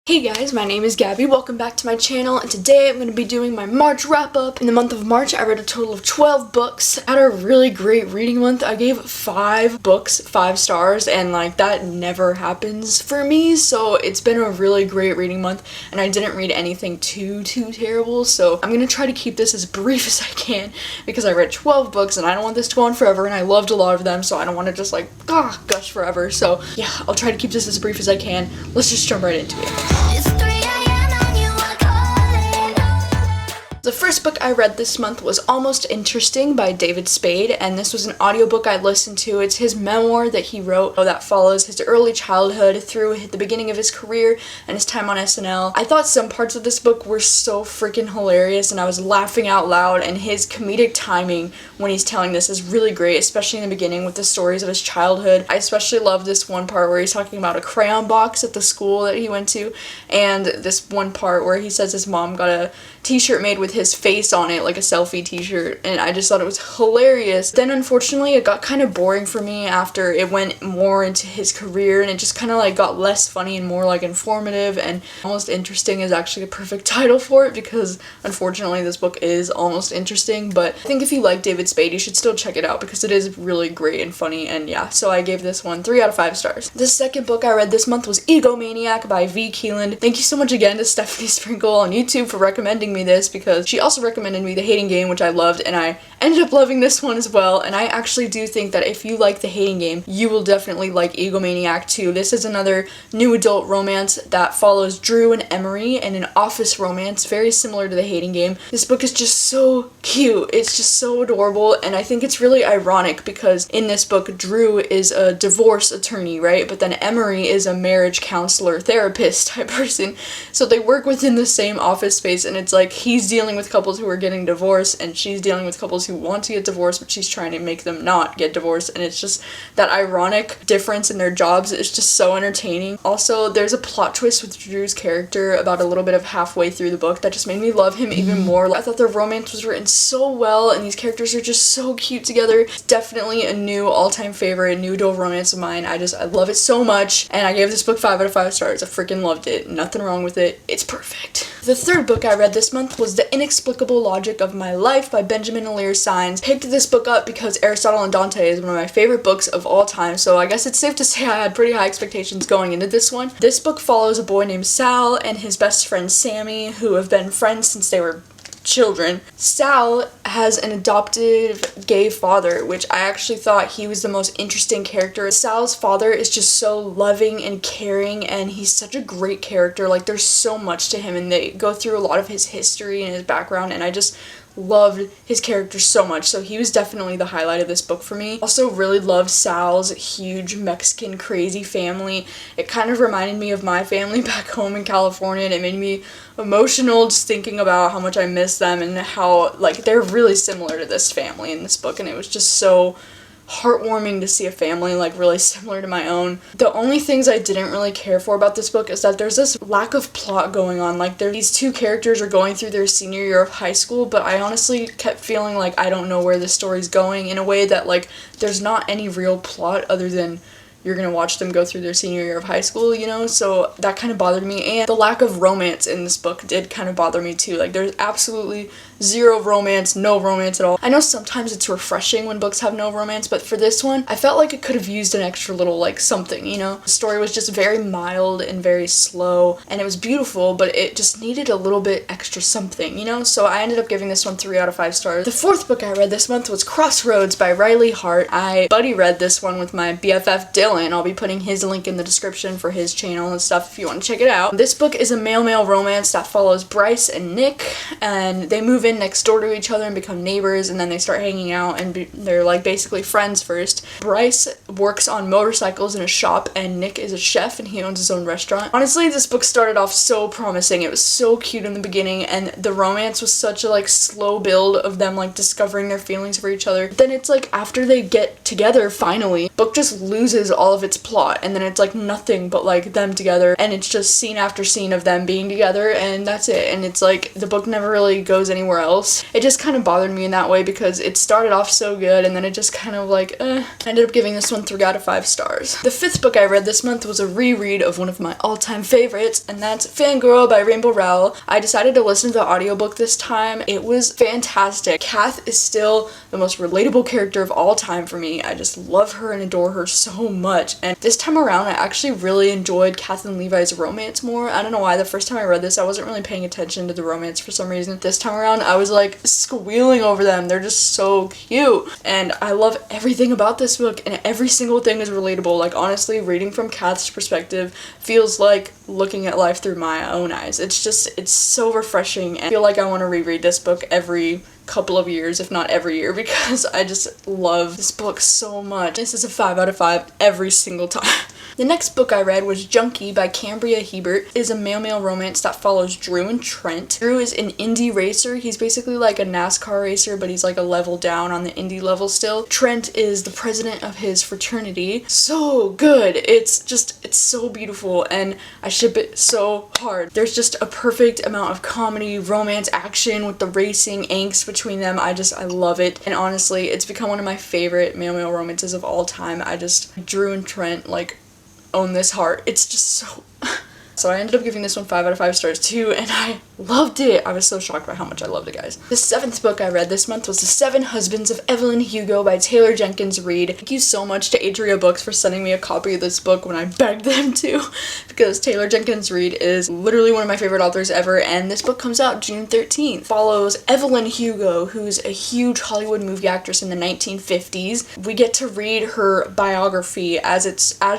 Hey guys, my name is Gabby. Welcome back to my channel, and today I'm going to be doing my March wrap-up. In the month of March, I read a total of 12 books. I had a really great reading month. I gave 5 books 5 stars, and that never happens for me, so it's been a really great reading month, and I didn't read anything too terrible, so I'm going to try to keep this as brief as I can, because I read 12 books, and I don't want this to go on forever, and I loved a lot of them, so I don't want to just gush forever. So yeah, I'll try to keep this as brief as I can. Let's just jump right into it. The first book I read this month was Almost Interesting by David Spade, and this was an audiobook I listened to. It's his memoir that he wrote that follows his early childhood through the beginning of his career and his time on SNL. I thought some parts of this book were so freaking hilarious, and I was laughing out loud, and his comedic timing when he's telling this is really great, especially in the beginning with the stories of his childhood. I especially love this one part where he's talking about a crayon box at the school that he went to, and this one part where he says his mom got a t-shirt made with his face on it, like a selfie t-shirt, and I just thought it was hilarious. Then unfortunately it got kind of boring for me after it went more into his career, and it just kind of got less funny and more informative. And Almost Interesting is actually a perfect title for it, because unfortunately this book is almost interesting, but I think if you like David Spade you should still check it out because it is really great and funny. And yeah, so I gave this one 3 out of 5 stars. The second book I read this month was Egomaniac by V. Keeland. Thank you so much again to Stephanie Sprinkle on YouTube for recommending me this, because she also recommended me The Hating Game, which I loved, and I ended up loving this one as well. And I actually do think that if you like The Hating Game, you will definitely like Egomaniac too. This is another new adult romance that follows Drew and Emery in an office romance very similar to The Hating Game. This book is just so cute. It's just so adorable, and I think it's really ironic because in this book Drew is a divorce attorney, right? But then Emery is a marriage counselor therapist type person. So they work within the same office space, and it's he's dealing with couples who are getting divorced, and she's dealing with couples who want to get divorced, but she's trying to make them not get divorced, and it's just that ironic difference in their jobs is just so entertaining. Also, there's a plot twist with Drew's character about a little bit of halfway through the book that just made me love him even more. I thought the romance was written so well, and these characters are just so cute together. It's definitely a new all-time favorite, a new adult romance of mine. I love it so much, and I gave this book 5 out of 5 stars. I freaking loved it. Nothing wrong with it. It's perfect. The third book I read this month was The Inexplicable Logic of My Life by Benjamin Alire Sainz. Picked this book up because Aristotle and Dante is one of my favorite books of all time, so I guess it's safe to say I had pretty high expectations going into this one. This book follows a boy named Sal and his best friend Sammy, who have been friends since they were children. Sal has an adoptive gay father, which I actually thought he was the most interesting character. Sal's father is just so loving and caring, and he's such a great character. There's so much to him, and they go through a lot of his history and his background, and I just loved his character so much, so he was definitely the highlight of this book for me. Also really loved Sal's huge Mexican crazy family. It kind of reminded me of my family back home in California, and it made me emotional just thinking about how much I miss them and how they're really similar to this family in this book, and it was just so heartwarming to see a family really similar to my own. The only things I didn't really care for about this book is that there's this lack of plot going on. These two characters are going through their senior year of high school, but I honestly kept feeling I don't know where this story's going, in a way that there's not any real plot other than you're gonna watch them go through their senior year of high school, so that kind of bothered me. And the lack of romance in this book did kind of bother me too. There's absolutely zero romance, no romance at all. I know sometimes it's refreshing when books have no romance, but for this one, I felt like it could have used an extra little something, The story was just very mild and very slow, and it was beautiful, but it just needed a little bit extra something, So I ended up giving this one 3 out of 5 stars. The fourth book I read this month was Crossroads by Riley Hart. I buddy read this one with my BFF Dylan. I'll be putting his link in the description for his channel and stuff if you want to check it out. This book is a male-male romance that follows Bryce and Nick, and they move in next door to each other and become neighbors, and then they start hanging out, and they're basically friends first. Bryce works on motorcycles in a shop, and Nick is a chef and he owns his own restaurant. Honestly, this book started off so promising. It was so cute in the beginning, and the romance was such a slow build of them discovering their feelings for each other. Then it's after they get together finally, book just loses all of its plot, and then it's nothing but them together, and it's just scene after scene of them being together, and that's it. And it's the book never really goes anywhere somewhere else. It just kind of bothered me in that way because it started off so good and then it just kind of like, I ended up giving this one 3 out of 5 stars. The 5th book I read this month was a reread of one of my all-time favorites, and that's Fangirl by Rainbow Rowell. I decided to listen to the audiobook this time. It was fantastic. Kath is still the most relatable character of all time for me. I just love her and adore her so much, and this time around I actually really enjoyed Kath and Levi's romance more. I don't know why. The first time I read this I wasn't really paying attention to the romance for some reason. This time around I was like squealing over them. They're just so cute, and I love everything about this book, and every single thing is relatable. Like, honestly, reading from Kath's perspective feels like looking at life through my own eyes. It's so refreshing, and I feel like I want to reread this book every couple of years, if not every year, because I just love this book so much. This is a 5 out of 5 every single time. The next book I read was Junkie by Cambria Hebert. It is a male-male romance that follows Drew and Trent. Drew is an indie racer. He's basically like a NASCAR racer, but he's like a level down on the indie level still. Trent is the president of his fraternity. So good. It's so beautiful, and I ship it so hard. There's just a perfect amount of comedy, romance, action with the racing, angst between them. I love it, and honestly, it's become one of my favorite male-male romances of all time. Drew and Trent, like, own this heart. It's just so So I ended up giving this one 5 out of 5 stars too, and I loved it. I was so shocked by how much I loved it, guys. The 7th book I read this month was The 7 Husbands of Evelyn Hugo by Taylor Jenkins Reid. Thank you so much to Adria Books for sending me a copy of this book when I begged them to, because Taylor Jenkins Reid is literally one of my favorite authors ever, and this book comes out June 13th. Follows Evelyn Hugo, who's a huge Hollywood movie actress in the 1950s. We get to read her biography as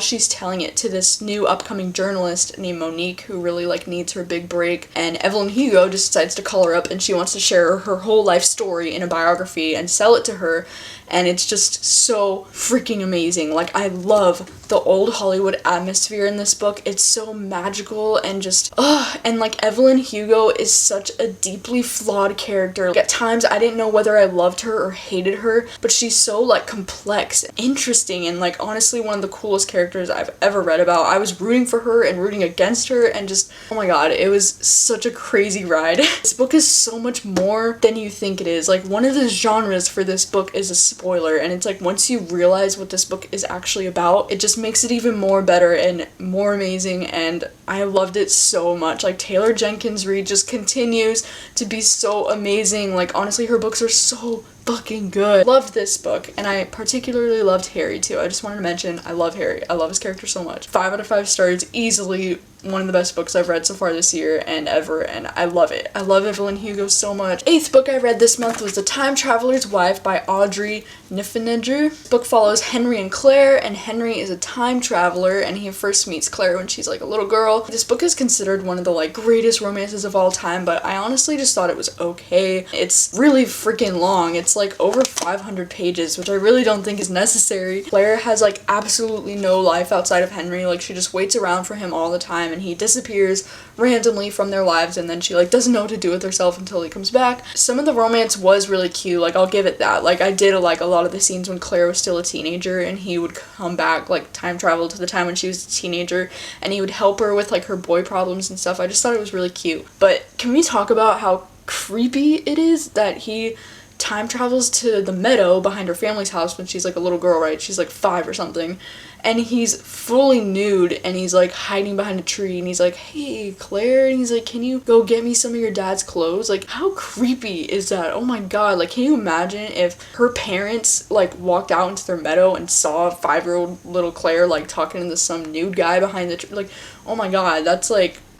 she's telling it to this new upcoming journalist named Monique, who really needs her big break, and Evelyn Hugo just decides to call her up and she wants to share her whole life story in a biography and sell it to her, and it's just so freaking amazing. I love the old Hollywood atmosphere in this book. It's so magical and just and Evelyn Hugo is such a deeply flawed character. At times I didn't know whether I loved her or hated her, but she's so complex, interesting, and honestly one of the coolest characters I've ever read about. I was rooting for her and rooting against her, and just, oh my god, it was such a crazy ride. This book is so much more than you think it is. One of the genres for this book is a spoiler, and it's once you realize what this book is actually about, it just makes it even more better and more amazing, and I loved it so much. Taylor Jenkins Reid just continues to be so amazing. Honestly, her books are so fucking good. Loved this book, and I particularly loved Harry too. I just wanted to mention I love Harry. I love his character so much. 5 out of 5 stars, easily one of the best books I've read so far this year and ever, and I love it. I love Evelyn Hugo so much. 8th book I read this month was The Time Traveler's Wife by Audrey Niffenegger. This book follows Henry and Claire, and Henry is a time traveler, and he first meets Claire when she's a little girl. This book is considered one of the greatest romances of all time, but I honestly just thought it was okay. It's really freaking long. It's over 500 pages, which I really don't think is necessary. Claire has absolutely no life outside of Henry. She just waits around for him all the time, and he disappears randomly from their lives, and then she doesn't know what to do with herself until he comes back. Some of the romance was really cute, I'll give it that. I did like a lot of the scenes when Claire was still a teenager and he would come back, time travel to the time when she was a teenager, and he would help her with her boy problems and stuff. I just thought it was really cute. But can we talk about how creepy it is that he time travels to the meadow behind her family's house when she's a little girl, right? She's 5 or something, and he's fully nude, and he's hiding behind a tree, and he's hey Claire, and he's can you go get me some of your dad's clothes? How creepy is that? Oh my god, can you imagine if her parents walked out into their meadow and saw 5-year-old little Claire talking to some nude guy behind the tree? Oh my god, that's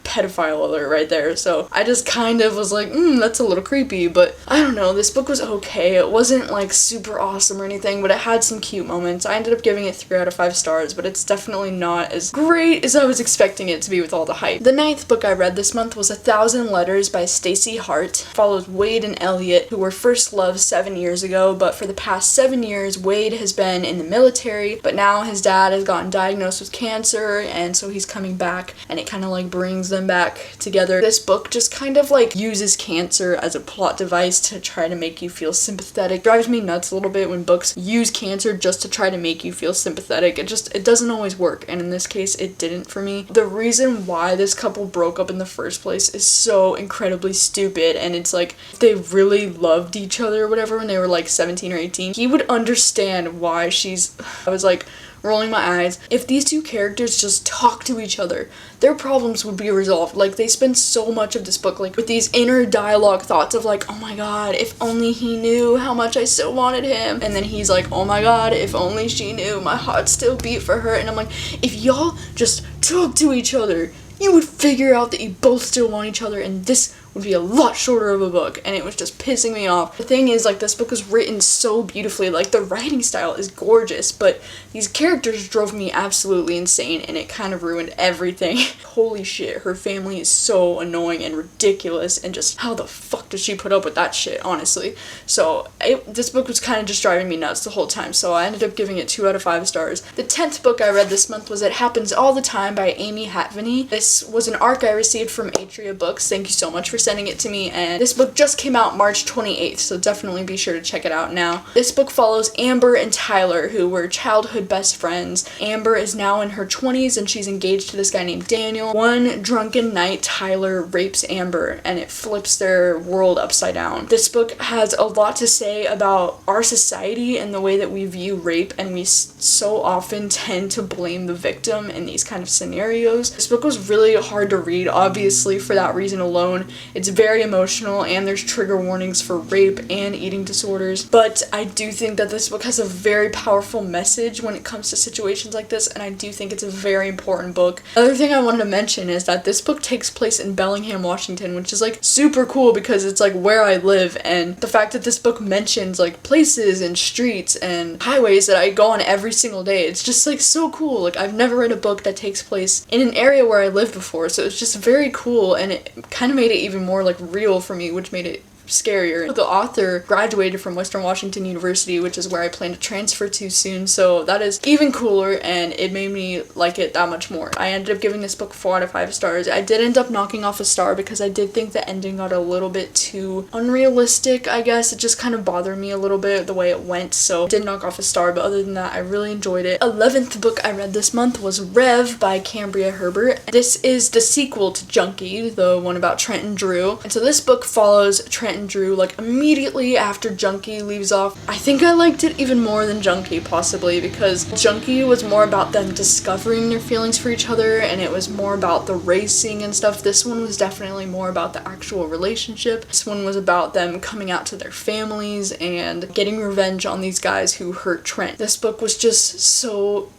pedophile alert right there. So I just kind of was that's a little creepy, but I don't know, this book was okay. It wasn't super awesome or anything, but it had some cute moments. I ended up giving it 3 out of 5 stars, but it's definitely not as great as I was expecting it to be with all the hype. The 9th book I read this month was 1,000 Letters by Stacey Hart. Follows Wade and Elliot, who were first loved 7 years ago, but for the past 7 years Wade has been in the military, but now his dad has gotten diagnosed with cancer, and so he's coming back, and it kind of brings them them back together. This book just kind of like uses cancer as a plot device to try to make you feel sympathetic. It drives me nuts a little bit when books use cancer just to try to make you feel sympathetic. It doesn't always work, and in this case it didn't for me. The reason why this couple broke up in the first place is so incredibly stupid, and it's like they really loved each other or whatever when they were like 17 or 18. He would understand why I was like rolling my eyes. If these two characters just talk to each other, their problems would be resolved. Like, they spend so much of this book like with these inner dialogue thoughts of like, oh my god, if only he knew how much I still wanted him, and then he's like, oh my god, if only she knew my heart still beat for her. And I'm like, if y'all just talk to each other, you would figure out that you both still want each other, and this would be a lot shorter of a book, and it was just pissing me off. The thing is, like, this book is written so beautifully, like, the writing style is gorgeous, but these characters drove me absolutely insane, and it kind of ruined everything. Holy shit, her family is so annoying and ridiculous, and just how the fuck does she put up with that shit, honestly? So, this book was kind of just driving me nuts the whole time, so I ended up giving it 2 out of 5 stars. The 10th book I read this month was It Happens All the Time by Amy Hatvaney. This was an ARC I received from Atria Books. Thank you so much for sending it to me, and this book just came out March 28th, so definitely be sure to check it out now. This book follows Amber and Tyler, who were childhood best friends. Amber is now in her 20s, and she's engaged to this guy named Daniel. One drunken night, Tyler rapes Amber, and it flips their world upside down. This book has a lot to say about our society and the way that we view rape, and we so often tend to blame the victim in these kind of scenarios. This book was really hard to read, obviously, for that reason alone. It's very emotional, and there's trigger warnings for rape and eating disorders, but I do think that this book has a very powerful message when it comes to situations like this, and I do think it's a very important book. Another thing I wanted to mention is that this book takes place in Bellingham, Washington, which is like super cool because it's like where I live, and the fact that this book mentions like places and streets and highways that I go on every single day, it's just like so cool. Like, I've never read a book that takes place in an area where I live before, so it's just very cool, and it kind of made it even more like real for me, which made it scarier. The author graduated from Western Washington University, which is where I plan to transfer to soon, so that is even cooler, and it made me like it that much more. I ended up giving this book 4 out of 5 stars. I did end up knocking off a star because I did think the ending got a little bit too unrealistic, I guess. It just kind of bothered me a little bit the way it went, so I did knock off a star, but other than that, I really enjoyed it. 11th book I read this month was Rev by Cambria Herbert. This is the sequel to Junkie, the one about Trent and Drew, and so this book follows Trent and Drew like immediately after Junkie leaves off. I think I liked it even more than Junkie, possibly because Junkie was more about them discovering their feelings for each other, and it was more about the racing and stuff. This one was definitely more about the actual relationship. This one was about them coming out to their families and getting revenge on these guys who hurt Trent. This book was just so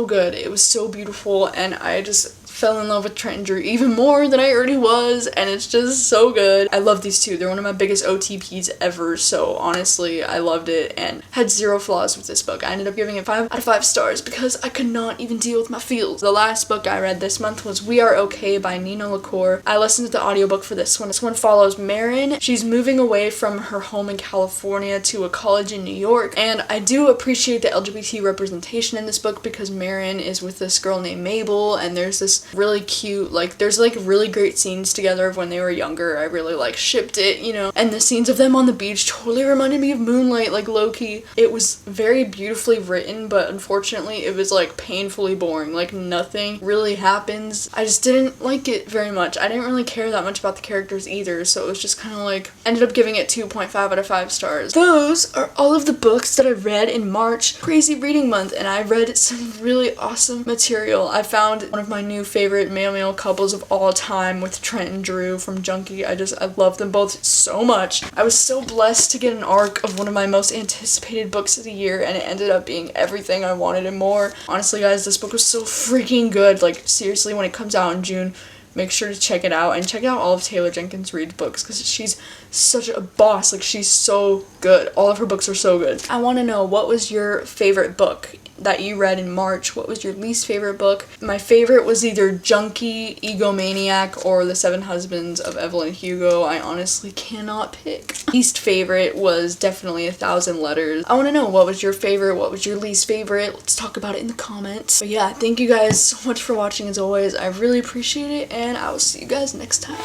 good. It was so beautiful, and I just fell in love with Trent and Drew even more than I already was, and it's just so good. I love these two. They're one of my biggest OTPs ever, so honestly, I loved it and had 0 flaws with this book. I ended up giving it 5 out of 5 stars because I could not even deal with my feels. The last book I read this month was We Are Okay by Nina LaCour. I listened to the audiobook for this one. This one follows Marin. She's moving away from her home in California to a college in New York, and I do appreciate the LGBT representation in this book because Marin is with this girl named Mabel, and there's this really cute, like, there's like really great scenes together of when they were younger. I really like shipped it, you know, and the scenes of them on the beach totally reminded me of Moonlight, like low-key. It was very beautifully written, but unfortunately it was like painfully boring. Like, nothing really happens. I just didn't like it very much. I didn't really care that much about the characters either, so it was just kind of like, ended up giving it 2.5 out of 5 stars. Those are all of the books that I read in March. Crazy reading month, and I read some really awesome material. I found one of my new favorite male couples of all time with Trent and Drew from Junkie. I love them both so much. I was so blessed to get an arc of one of my most anticipated books of the year, and it ended up being everything I wanted and more. Honestly, guys, this book was so freaking good. Like, seriously, when it comes out in June, make sure to check it out, and check out all of Taylor Jenkins Reid's books because she's such a boss. Like, she's so good. All of her books are so good. I want to know, what was your favorite book that you read in March. What was your least favorite book? My favorite was either Junkie, Egomaniac, or The Seven Husbands of Evelyn Hugo. I honestly cannot pick. Least favorite was definitely 1,000 Letters. I want to know, what was your favorite? What was your least favorite? Let's talk about it in the comments. But yeah, thank you guys so much for watching as always. I really appreciate it, and I will see you guys next time.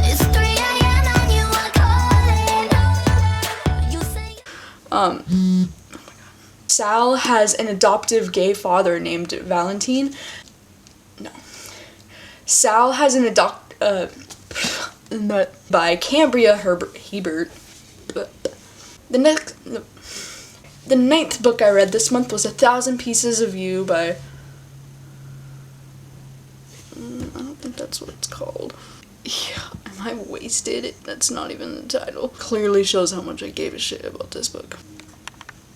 It's 3 a.m. and you are calling. You say Sal has an adoptive gay father named Valentine. No. Sal has an by Cambria Hebert. The ninth book I read this month was 1,000 Pieces of You by... I don't think that's what it's called. Yeah, am I wasted? That's not even the title. Clearly shows how much I gave a shit about this book.